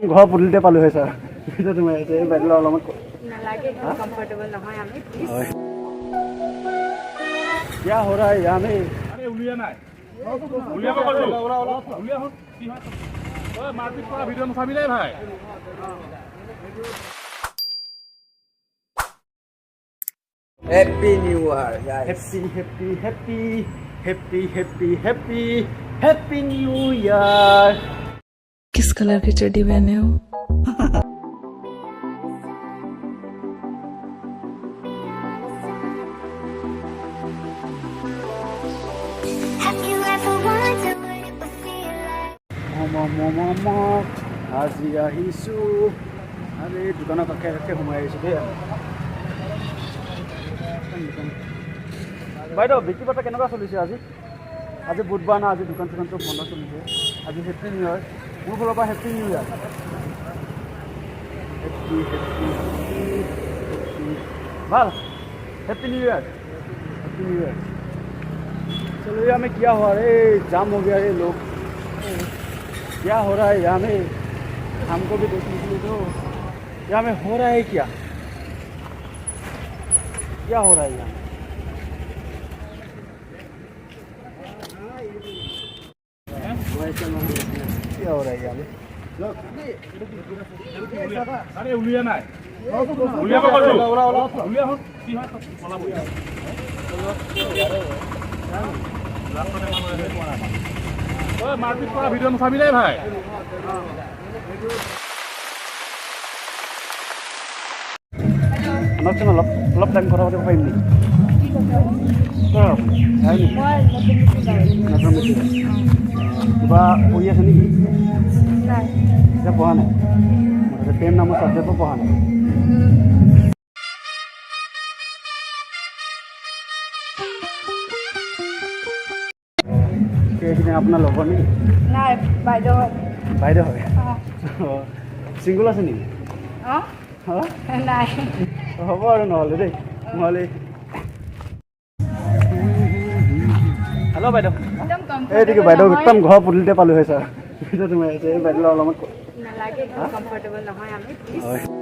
घर पुलिते पालो है सर तो तुम ऐसे बैठला वाला मत नालागे कंफर्टेबल নহয় আমি प्लीज क्या हो रहा है यहाँ में अरे उलिया ना उलिया को बोल उलिया हो की হয় ओए मारपीट करा वीडियो नसाबी নাই ভাই Happy New Year, guys. Happy new year किस कलर की चड्डी पहने हो? Have you ever wondered what it would feel like? আজি আহিছো আরে দোকানৰ কাষে কাষে সোমাই আহিছো দেই বাইদেউ বিক্ৰী বাৰ্তা কেনেকুৱা চলিছে আজি আজি বুধবাৰ না আজি দোকান চোকান চব বন্ধ চলিছে আজি হেপ্পী নিউ ইয়াৰ মোৰ ফালৰ পৰা হেপ্পী নিউ ইয়াৰ ভাল हेप्पी न्यू ईयर चलो ये हमें क्या हुआ रे जाम हो गया ये लोग क्या हो रहा है यहाँ में हमको भी देखने के लिए तो यहाँ में हो रहा है क्या हो रहा है यहाँ क्या हो रहा है यहाँ में अरे उलिया ना उलिया को बोल उलिया हो की হয় পলা বই ओए मारपीट करा वीडियो नसाबी নাই ভাই আমাকচোন অলপ টাইম কথা পাতিব পাৰিম নেকি কিবা পঢ়ি আছে নেকি এতিয়া পঢ়া নাই প্ৰেম নামৰ ছাবজেক্টটো পঢ়া নাই সেইখিনি আপোনাৰ লগৰ নেকি নাই বাইদেউ বাইদেউ হয় ছিংগল আছে নেকি নাই হ'ব আৰু নহ'লে দেই নহ'লে হেল্ল' বাইদেউ একদম এইটো বাইদেউ একদম ঘৰ পুলিতে পালোঁ হয় ছাৰ তুমি বাইদেউ অলপমান নালাগে कंफर्टेबल নহয় আমি প্লিজ